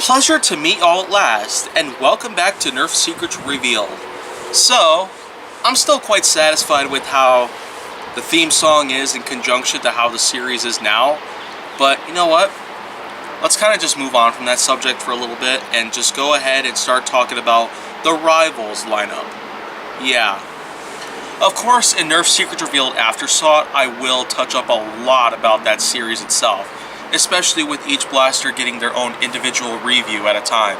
pleasure to meet y'all at last, and welcome back to Nerf Secrets Revealed. So, I'm still quite satisfied with how the theme song is in conjunction to how the series is now, but you know what? Let's kind of just move on from that subject for a little bit and just go ahead and start talking about the Rivals lineup. Yeah. Of course, in Nerf Secrets Revealed Aftersought, I will touch up a lot about that series itself, especially with each blaster getting their own individual review at a time.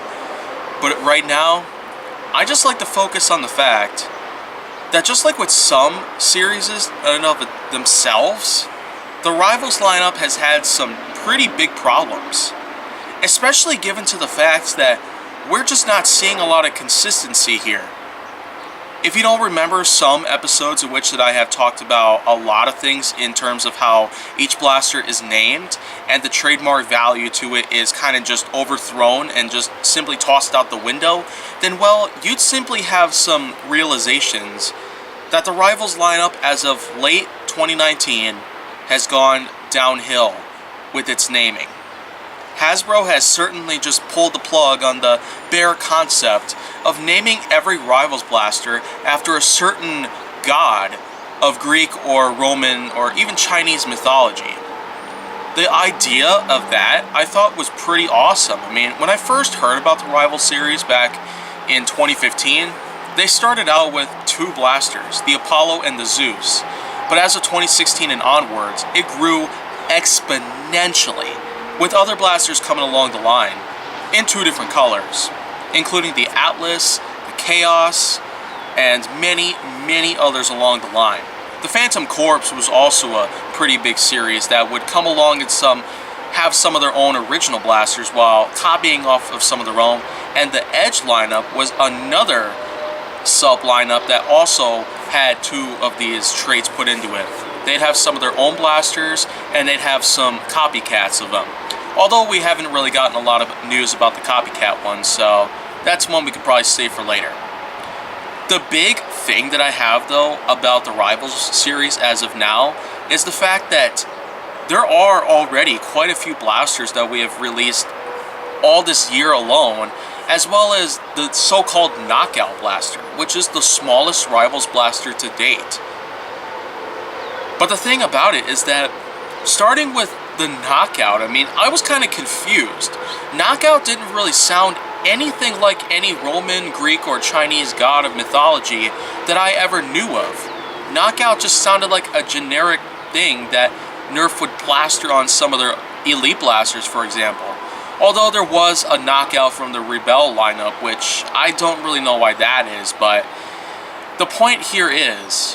But right now, I just like to focus on the fact that just like with some series in of themselves, the Rivals lineup has had some pretty big problems, especially given to the fact that we're just not seeing a lot of consistency here. If you don't remember some episodes in which that I have talked about a lot of things in terms of how each blaster is named and the trademark value to it is kind of just overthrown and just simply tossed out the window, then well, you'd simply have some realizations that the Rivals lineup as of late 2019 has gone downhill with its naming. Hasbro has certainly just pulled the plug on the bare concept of naming every Rivals blaster after a certain god of Greek or Roman or even Chinese mythology. The idea of that I thought was pretty awesome. I mean, when I first heard about the Rivals series back in 2015, they started out with two blasters, the Apollo and the Zeus. But as of 2016 and onwards, it grew exponentially, with other blasters coming along the line in two different colors, including the Atlas, the Chaos, and many, many others along the line. The Phantom Corps was also a pretty big series that would come along and have some of their own original blasters while copying off of some of their own, and the Edge lineup was another sub lineup that also had two of these traits put into it. They'd have some of their own blasters and they'd have some copycats of them. Although we haven't really gotten a lot of news about the copycat one, so that's one we could probably save for later. The big thing that I have though about the Rivals series as of now is the fact that there are already quite a few blasters that we have released all this year alone, as well as the so-called Knockout Blaster, which is the smallest Rivals blaster to date. But the thing about it is that, starting with the Knockout, I mean, I was kind of confused. Knockout didn't really sound anything like any Roman, Greek, or Chinese god of mythology that I ever knew of. Knockout just sounded like a generic thing that Nerf would plaster on some of their Elite blasters, for example. Although there was a Knockout from the Rebel lineup, which I don't really know why that is, but the point here is,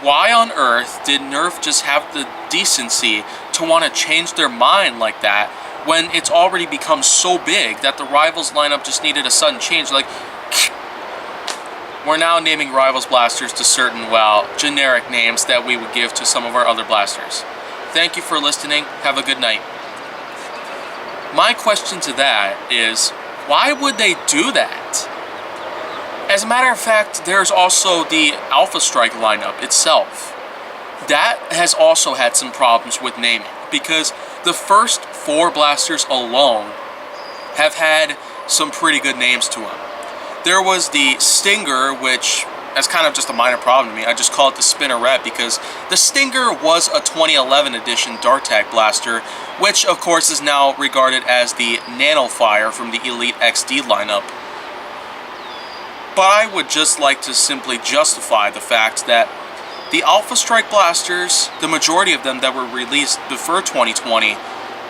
why on earth did Nerf just have the decency to want to change their mind like that when it's already become so big that the Rivals lineup just needed a sudden change? Like, we're now naming Rivals blasters to certain, well, generic names that we would give to some of our other blasters. Thank you for listening. Have a good night. My question to that is, why would they do that? As a matter of fact, there's also the Alpha Strike lineup itself. That has also had some problems with naming, because the first four blasters alone have had some pretty good names to them. There was the Stinger, which is kind of just a minor problem to me. I just call it the Spinneret because the Stinger was a 2011 edition Dartac blaster, which of course is now regarded as the Nano Fire from the Elite XD lineup. But I would just like to simply justify the fact that the Alpha Strike blasters, the majority of them that were released before 2020,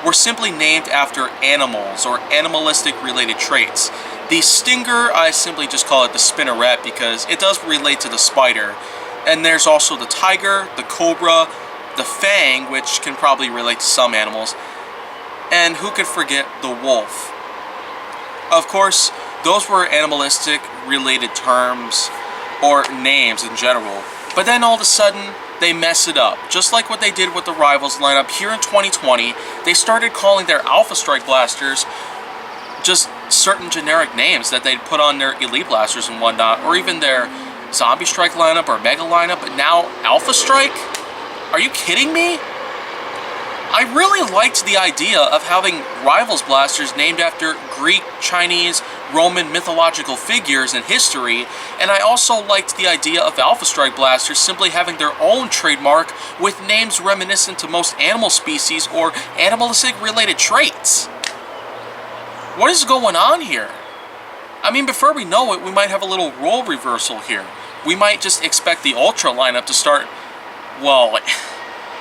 were simply named after animals or animalistic related traits. The Stinger, I simply just call it the Spinneret because it does relate to the spider. And there's also the Tiger, the Cobra, the Fang, which can probably relate to some animals. And who could forget the Wolf? Of course, those were animalistic related terms or names in general. But then all of a sudden, they mess it up. Just like what they did with the Rivals lineup here in 2020, they started calling their Alpha Strike blasters just certain generic names that they'd put on their Elite blasters and whatnot, or even their Zombie Strike lineup or Mega lineup, but now Alpha Strike? Are you kidding me? I really liked the idea of having Rivals blasters named after Greek, Chinese, Roman mythological figures in history, and I also liked the idea of Alpha Strike blasters simply having their own trademark with names reminiscent to most animal species or animalistic related traits. What is going on here? I mean, before we know it, we might have a little role reversal here. We might just expect the Ultra lineup to start, well,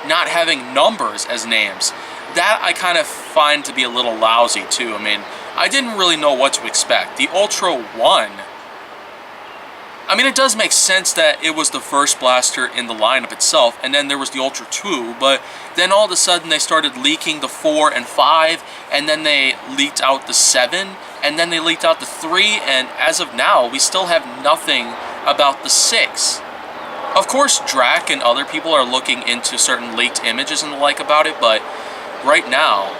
not having numbers as names. That I kind of find to be a little lousy too. I mean, I didn't really know what to expect. The Ultra 1, I mean, it does make sense that it was the first blaster in the lineup itself, and then there was the Ultra 2, but then all of a sudden they started leaking the 4 and 5, and then they leaked out the 7, and then they leaked out the 3, and as of now, we still have nothing about the 6. Of course, Drac and other people are looking into certain leaked images and the like about it, but right now,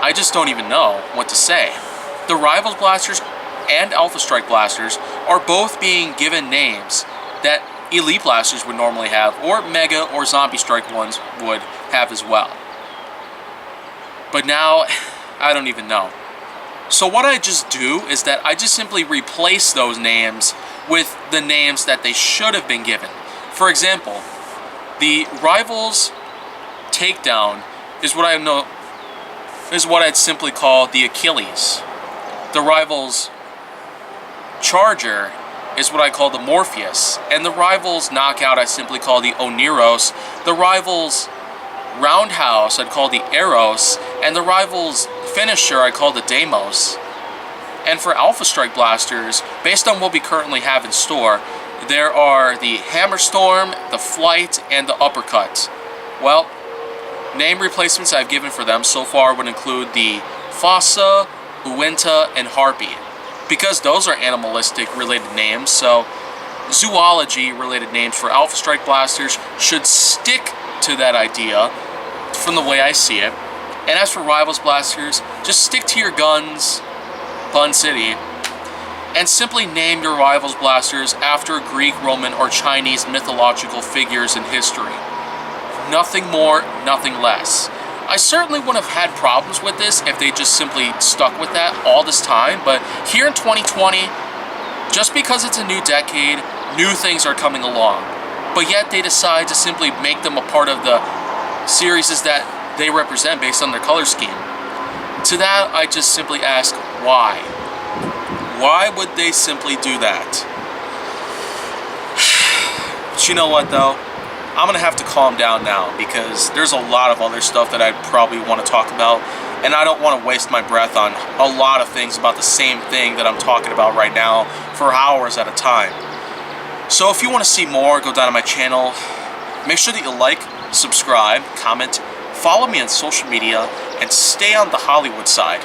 I just don't even know what to say. The Rivals blasters and Alpha Strike blasters are both being given names that Elite blasters would normally have, or Mega or Zombie Strike ones would have as well. But now, I don't even know. So what I just do is that I just simply replace those names with the names that they should have been given. For example, the Rivals Takedown is what I'd simply call the Achilles. The Rivals Charger is what I call the Morpheus, and the Rivals Knockout I simply call the Oniros. The Rivals Roundhouse I'd call the Eros, and the Rivals Finisher I call the Deimos. And for Alpha Strike blasters, based on what we currently have in store, there are the Hammerstorm, the Flight, and the Uppercut. Well, name replacements I've given for them so far would include the Fossa, Uinta, and Harpy. Because those are animalistic related names, so zoology related names for Alpha Strike blasters should stick to that idea from the way I see it. And as for Rivals blasters, just stick to your guns, Bun City, and simply name your Rivals blasters after Greek, Roman, or Chinese mythological figures in history. Nothing more, nothing less. I certainly wouldn't have had problems with this if they just simply stuck with that all this time, but here in 2020, just because it's a new decade, new things are coming along. But yet they decide to simply make them a part of the series that they represent based on their color scheme. To that, I just simply ask, why? Why would they simply do that? But you know what, though? I'm going to have to calm down now, because there's a lot of other stuff that I probably want to talk about, and I don't want to waste my breath on a lot of things about the same thing that I'm talking about right now for hours at a time. So if you want to see more, go down to my channel. Make sure that you like, subscribe, comment, follow me on social media, and stay on the Hollywood side.